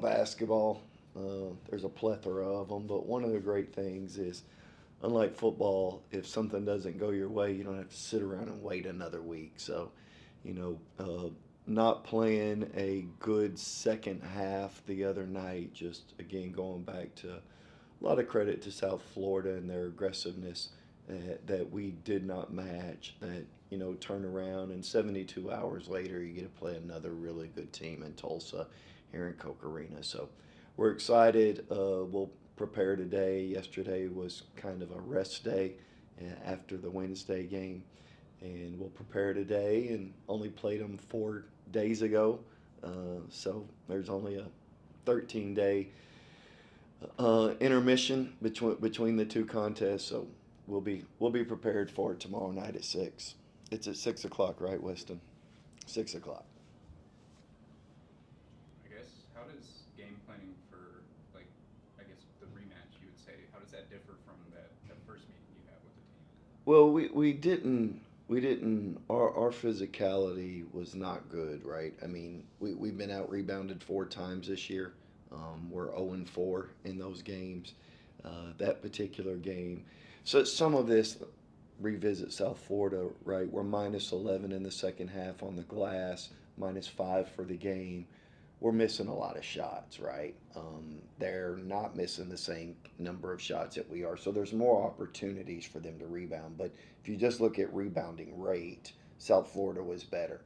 about basketball. There's a plethora of them, but one of the great things is, unlike football, if something doesn't go your way, you don't have to sit around and wait another week. So, you know, not playing a good second half the other night, just again going back to a lot of credit to South Florida and their aggressiveness that we did not match. That turn around and 72 hours later, you get to play another really good team in Tulsa, here in Coke Arena. So we're excited. We'll prepare today. Yesterday was kind of a rest day after the Wednesday game, and we'll prepare today. And only played them 4 days ago, so there's only a 13-day intermission between the two contests. So we'll be prepared for it tomorrow night at 6. It's at 6 o'clock, right, Weston? 6 o'clock. I guess, how does game planning for, like, I guess the rematch, you would say, how does that differ from that first meeting you had with the team? Well, we didn't our physicality was not good, right? I mean, we've been out rebounded 4 times this year. We're 0-4 in those games. That particular game. So some of this revisit South Florida, right? We're minus 11 in the second half on the glass, minus 5 for the game. We're missing a lot of shots, right? They're not missing the same number of shots that we are. So there's more opportunities for them to rebound. But if you just look at rebounding rate, South Florida was better.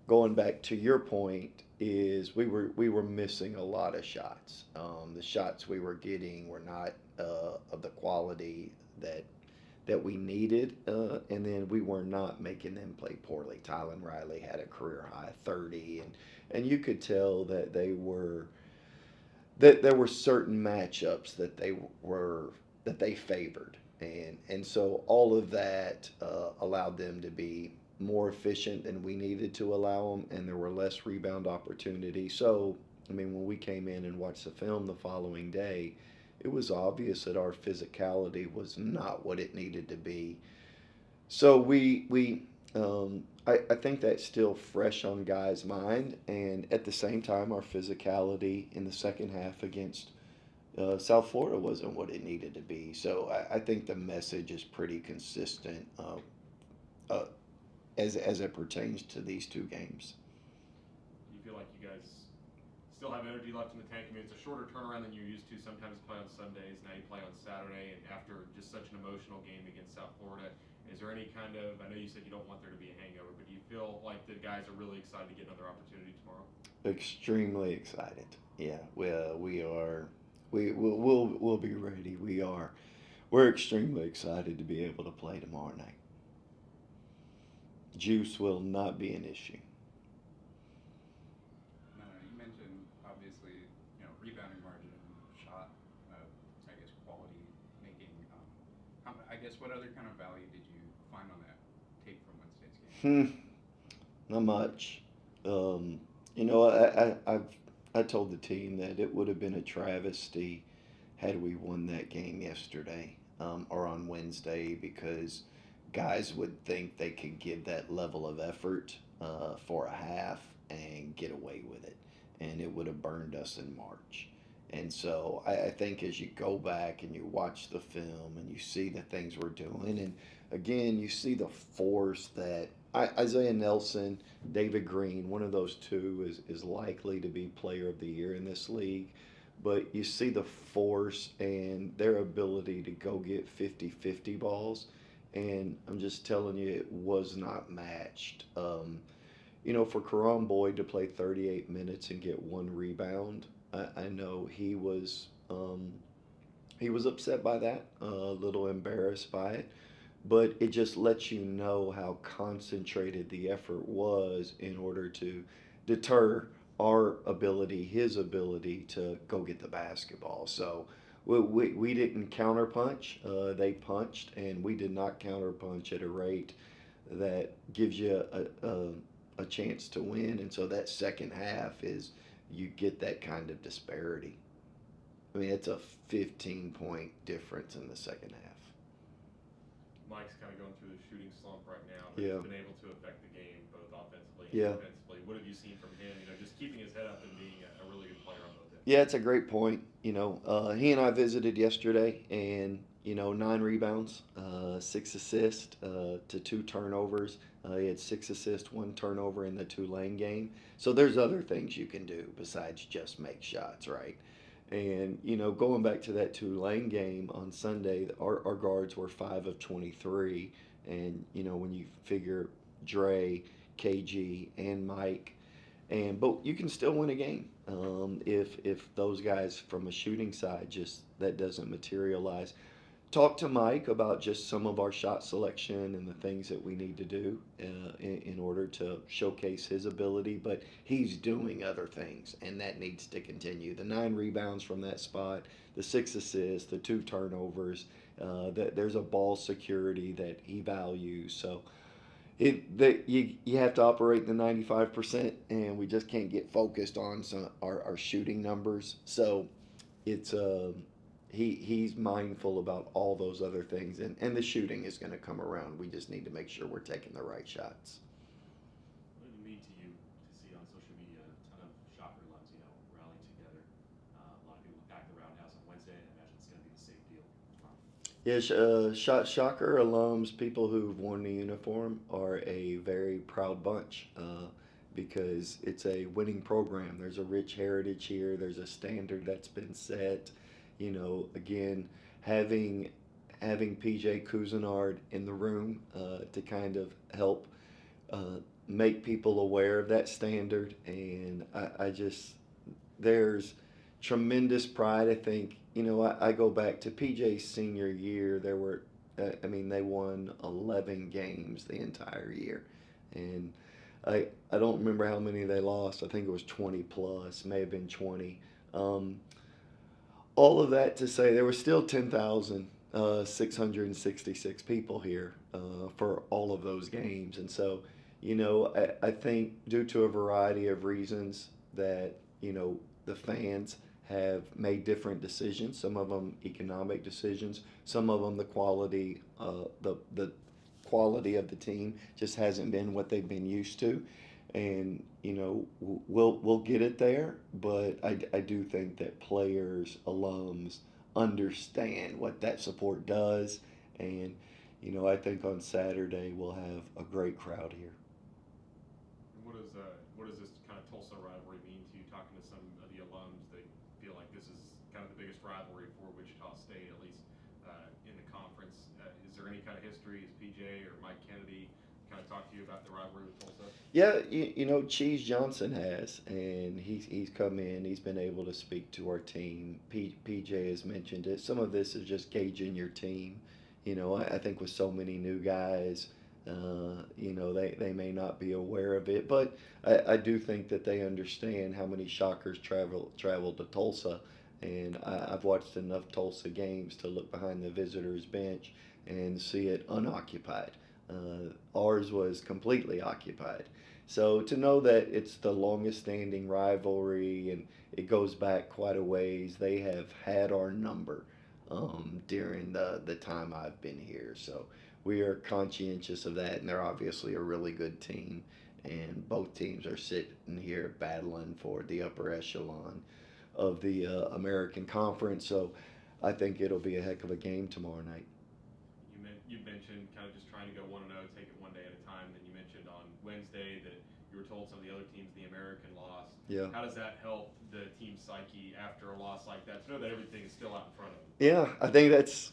Going back to your point, is we were missing a lot of shots. The shots we were getting were not of the quality that we needed, and then we were not making them play poorly. Tylen Riley had a career high 30, and you could tell that there were certain matchups that they favored, and so all of that allowed them to be more efficient than we needed to allow them, and there were less rebound opportunities. So, I mean, when we came in and watched the film the following day, it was obvious that our physicality was not what it needed to be. So I think that's still fresh on guys' mind, and at the same time, our physicality in the second half against South Florida wasn't what it needed to be. So I think the message is pretty consistent uh, as it pertains to these two games. Do you feel like you guys still have energy left in the tank? I mean, it's a shorter turnaround than you're used to. Sometimes play on Sundays, now you play on Saturday, and after just such an emotional game against South Florida, is there any kind of, I know you said you don't want there to be a hangover, but do you feel like the guys are really excited to get another opportunity tomorrow? Extremely excited. Yeah, we are. We'll be ready. We're extremely excited to be able to play tomorrow night. Juice will not be an issue. No, no, you mentioned, obviously, rebounding margin, shot, I guess, quality making. I guess, what other kind of value did you find on that tape from Wednesday's game? Hmm, not much. Um, I told the team that it would have been a travesty had we won that game yesterday, or on Wednesday, because guys would think they could give that level of effort for a half and get away with it, and it would have burned us in March. And so I think as you go back and you watch the film and you see the things we're doing, and again, you see the force that Isaiah Nelson, David Green, one of those two is likely to be player of the year in this league. But you see the force and their ability to go get 50-50 balls. And I'm just telling you, it was not matched. For Karan Boyd to play 38 minutes and get 1 rebound, I know he was upset by that, a little embarrassed by it, but it just lets you know how concentrated the effort was in order to deter his ability to go get the basketball. So we didn't counterpunch. They punched, and we did not counterpunch at a rate that gives you a chance to win. And so that second half is you get that kind of disparity. I mean, it's a 15-point difference in the second half. Mike's kind of going through the shooting slump right now, but Yeah. he's been able to affect the game both offensively and Yeah. defensively. What have you seen from him? Just keeping his head up and being a really good player on both ends. Yeah, it's a great point. He and I visited yesterday, and 9 rebounds, 6 assists to 2 turnovers. He had 6 assists, 1 turnover in the Tulane game. So there's other things you can do besides just make shots, right? And going back to that Tulane game on Sunday, our guards were 5 of 23, and when you figure Dre, KG, and Mike, but you can still win a game if those guys from a shooting side just that doesn't materialize. Talk to Mike about just some of our shot selection and the things that we need to do in order to showcase his ability. But he's doing other things, and that needs to continue. The 9 rebounds from that spot, the 6 assists, the 2 turnovers. That there's a ball security that he values. So you have to operate the 95%, and we just can't get focused on our shooting numbers. So it's he's mindful about all those other things, and the shooting is going to come around. We just need to make sure we're taking the right shots. What did it mean to you to see on social media a ton of Shocker alums, rallying together? A lot of people back the Roundhouse on Wednesday, and I imagine it's going to be the same deal tomorrow. Yeah, Shocker alums, people who've worn the uniform, are a very proud bunch because it's a winning program. There's a rich heritage here. There's a standard that's been set. Again, having PJ Cousinard in the room to kind of help make people aware of that standard, and I just there's tremendous pride. I think I go back to PJ's senior year. There were, they won 11 games the entire year, and I don't remember how many they lost. I think it was 20 plus, may have been 20. All of that to say, there were still 10,666 people here for all of those games, and so I think due to a variety of reasons that the fans have made different decisions. Some of them economic decisions. Some of them the quality of the team just hasn't been what they've been used to, and we'll get it there. But I do think that players, alums, understand what that support does, and I think on Saturday we'll have a great crowd here. What does this kind of Tulsa rivalry mean to you? Talking to some of the alums, they feel like this is kind of the biggest rivalry for Wichita State, at least in the conference. Is there any kind of history? Is PJ or Mike Kennedy kind of talk to you about the rivalry with Tulsa? Yeah, Cheese Johnson has, and he's come in. He's been able to speak to our team. PJ has mentioned it. Some of this is just gauging your team. I think with so many new guys, they may not be aware of it, but I do think that they understand how many Shockers travel to Tulsa, and I've watched enough Tulsa games to look behind the visitors bench and see it unoccupied. Ours was completely occupied. So to know that it's the longest standing rivalry and it goes back quite a ways, they have had our number during the time I've been here. So we are conscientious of that, and they're obviously a really good team. And both teams are sitting here battling for the upper echelon of the American Conference. So I think it'll be a heck of a game tomorrow night. You mentioned kind of just trying to go 1-0, take it one day at a time. Then you mentioned on Wednesday that you were told some of the other teams the American lost. Yeah. How does that help the team's psyche after a loss like that to know that everything is still out in front of them? Yeah, I think that's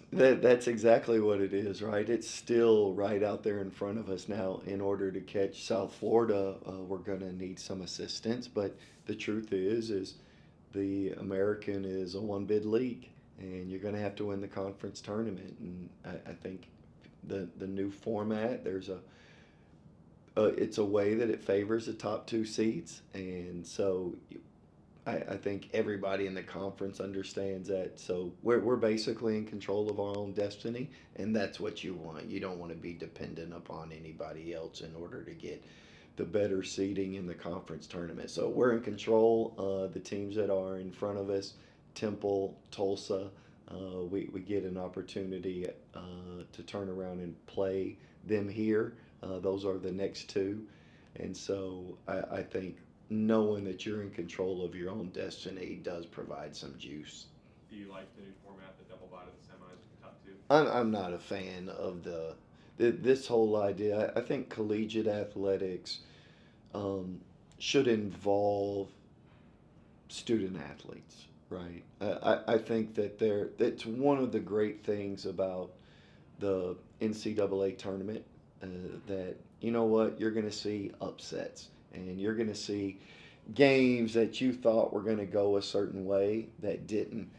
exactly what it is, right? It's still right out there in front of us now. In order to catch South Florida, we're going to need some assistance. But the truth is the American is a one bid league, and you're going to have to win the conference tournament. And I think the new format, it's a way that it favors the top 2 seeds, and so I think everybody in the conference understands that. So we're basically in control of our own destiny, and that's what you want. You don't want to be dependent upon anybody else in order to get the better seeding in the conference tournament. So we're in control. The teams that are in front of us, Temple, Tulsa, we get an opportunity to turn around and play them here. Those are the next two. And so I think knowing that you're in control of your own destiny does provide some juice. Do you like the new format, the double bye to the semis with the top two? I'm not a fan of this whole idea. I think collegiate athletics um, should involve student athletes, right? I think that that's one of the great things about the NCAA tournament, that you know what, you're going to see upsets, and you're going to see games that you thought were going to go a certain way that didn't.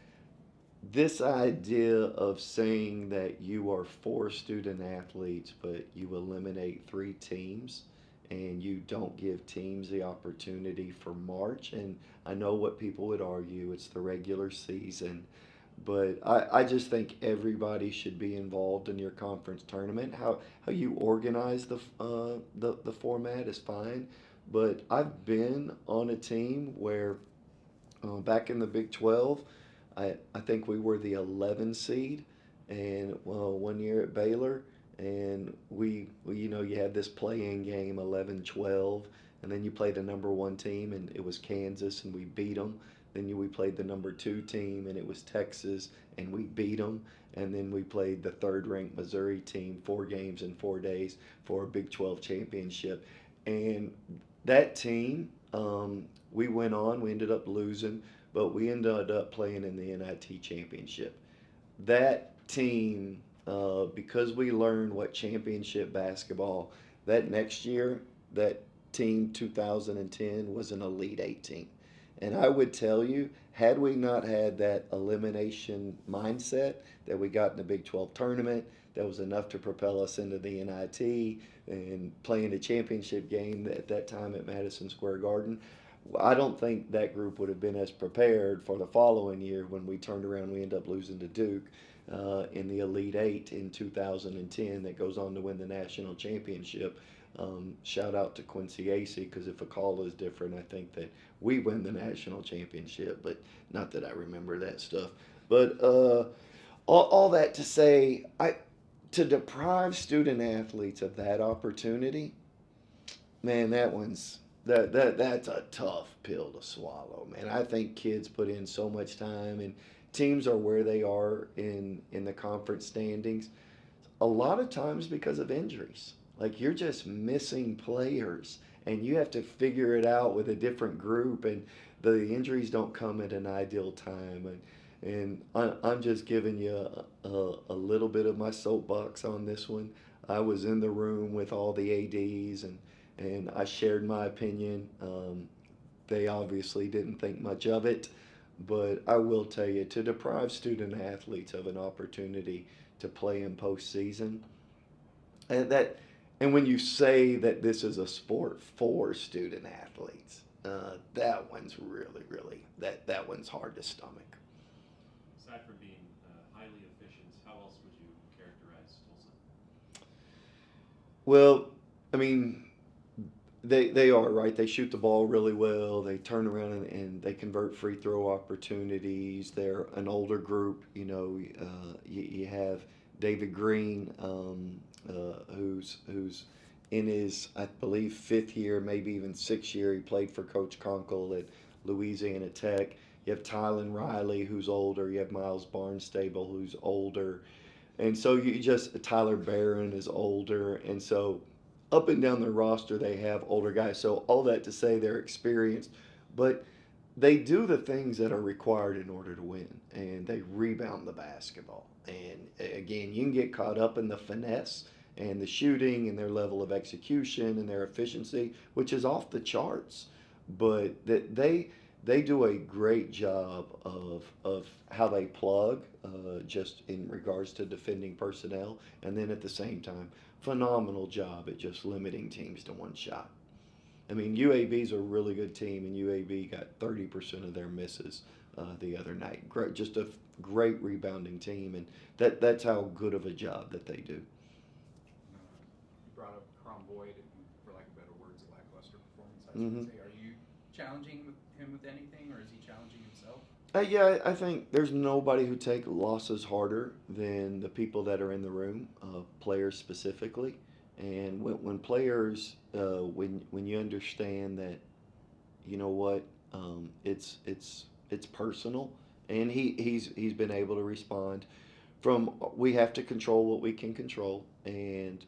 This idea of saying that you are for student athletes, but you eliminate three teams and you don't give teams the opportunity for March, and I know what people would argue, it's the regular season, but I just think everybody should be involved in your conference tournament. How you organize the format is fine, but I've been on a team where back in the Big 12, I think we were the 11 seed, and well, one year at Baylor, and you had this play-in game 11-12, and then you played the number one team, and it was Kansas, and we beat them. Then we played the number two team, and it was Texas, and we beat them. And then we played the third-ranked Missouri team 4 games in 4 days for a Big 12 championship. And that team, we went on. We ended up losing, but we ended up playing in the NIT championship. That team, because we learned what championship basketball, that next year, that team 2010 was an Elite 18. And I would tell you, had we not had that elimination mindset that we got in the Big 12 tournament, that was enough to propel us into the NIT and playing a championship game at that time at Madison Square Garden. I don't think that group would have been as prepared for the following year when we turned around. We ended up losing to Duke in the Elite Eight in 2010 that goes on to win the national championship. Shout out to Quincy Acey, because if a call is different, I think that we win the national championship, but not that I remember that stuff. But all that to say, to deprive student athletes of that opportunity, man, that's a tough pill to swallow, man. I think kids put in so much time, and teams are where they are in the conference standings a lot of times because of injuries. Like, you're just missing players, and you have to figure it out with a different group, and the injuries don't come at an ideal time. And I'm just giving you a little bit of my soapbox on this one. I was in the room with all the ADs, and I shared my opinion. They obviously didn't think much of it, but I will tell you, to deprive student athletes of an opportunity to play in postseason, and when you say that this is a sport for student athletes, that one's really that one's hard to stomach. Aside from being highly efficient, how else would you characterize Tulsa? Well, I mean, they are right. They shoot the ball really well. They turn around and they convert free throw opportunities. They're an older group. You have David Green, who's in his, I believe, fifth year, maybe even sixth year. He played for Coach Conkle at Louisiana Tech. You have Tylen Riley, who's older. You have Miles Barnstable, who's older. And so Tyler Barron is older. And so up and down the roster, they have older guys. So all that to say they're experienced, but they do the things that are required in order to win, and they rebound the basketball. And again, you can get caught up in the finesse and the shooting and their level of execution and their efficiency, which is off the charts. But that they do a great job of how they plug, just in regards to defending personnel, and then at the same time, phenomenal job at just limiting teams to one shot. I mean, UAB's a really good team, and UAB got 30% of their misses the other night. Great, just a great rebounding team, and that's how good of a job that they do. You brought up Crom Boyd, and for lack of better words, a lackluster performance, I Mm-hmm. should say. Are you challenging him with anything, or is he challenging himself? Yeah, I think there's nobody who take losses harder than the people that are in the room, players specifically. And when players, when you understand that you know what, it's personal, and he's been able to respond. From we have to control what we can control, and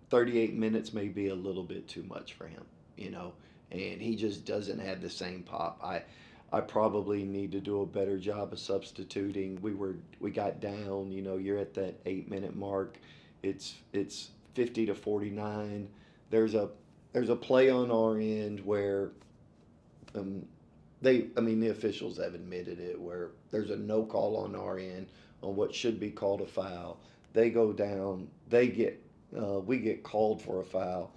38 minutes may be a little bit too much for him, you know, and he just doesn't have the same pop. I probably need to do a better job of substituting. We got down, you know, you're at that 8 minute mark. It's 50 to 49. There's a there's a play on our end where um, the officials have admitted it, where there's a no call on our end on what should be called a foul. They go down, we get called for a foul.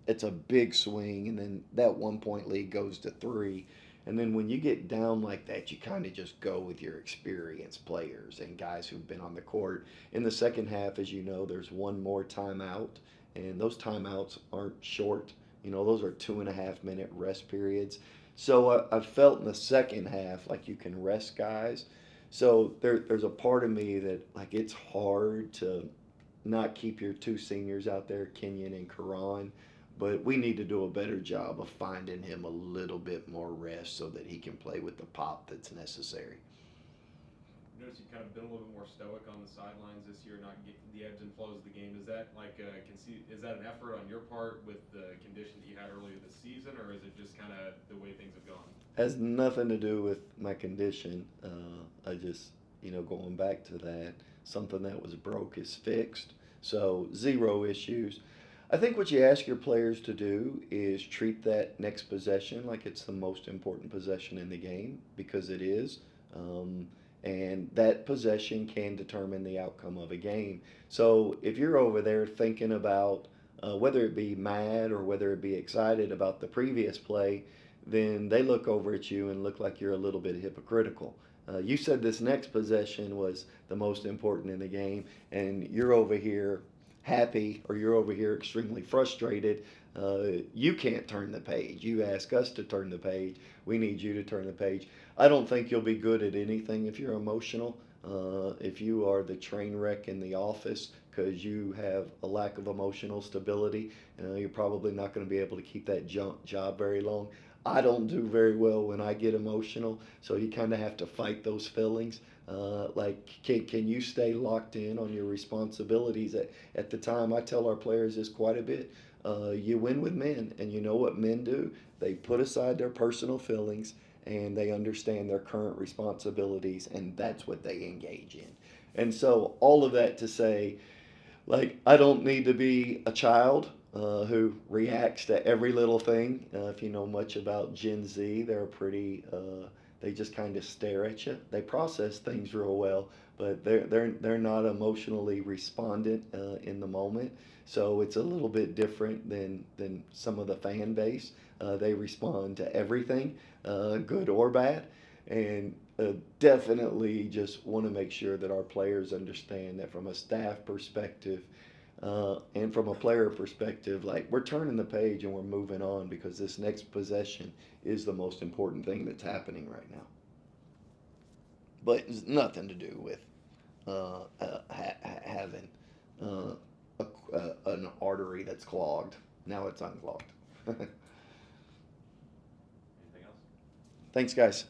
It's a big swing, and then that 1 point lead goes to three. And then when you get down like that, you kind of just go with your experienced players and guys who've been on the court. In the second half, as you know, there's one more timeout, and those timeouts aren't short. You know, those are 2.5 minute rest periods. So I felt in the second half like you can rest guys. So there's a part of me that like it's hard to not keep your two seniors out there, Kenyon and Karan, but we need to do a better job of finding him a little bit more rest so that he can play with the pop that's necessary. I noticed you've kind of been a little bit more stoic on the sidelines this year, not getting the ebbs and flows of the game. Is that is that an effort on your part with the condition that you had earlier this season, or is it just kind of the way things have gone? Has nothing to do with my condition. I just, you know, going back to that, something that was broke is fixed. So zero issues. I think what you ask your players to do is treat that next possession like it's the most important possession in the game, because it is. And that possession can determine the outcome of a game. So if you're over there thinking about whether it be mad or whether it be excited about the previous play, then they look over at you and look like you're a little bit hypocritical. You said this next possession was the most important in the game, and you're over here happy, or you're over here extremely frustrated. You can't turn the page. You ask us to turn the page. We need you to turn the page. I don't think you'll be good at anything if you're emotional. If you are the train wreck in the office because you have a lack of emotional stability, you're probably not going to be able to keep that job very long. I don't do very well when I get emotional, so you kind of have to fight those feelings. Can you stay locked in on your responsibilities? At the time, I tell our players this quite a bit. You win with men, and you know what men do? They put aside their personal feelings and they understand their current responsibilities, and that's what they engage in. And so, all of that to say, like, I don't need to be a child who reacts to every little thing. If you know much about Gen Z, they just kind of stare at you. They process things real well, but they're not emotionally respondent in the moment. So it's a little bit different than some of the fan base. They respond to everything, good or bad, and definitely just want to make sure that our players understand that from a staff perspective and from a player perspective, like, we're turning the page and we're moving on, because this next possession is the most important thing that's happening right now. But it's nothing to do with having an artery that's clogged. Now it's unclogged. Anything else? Thanks, guys.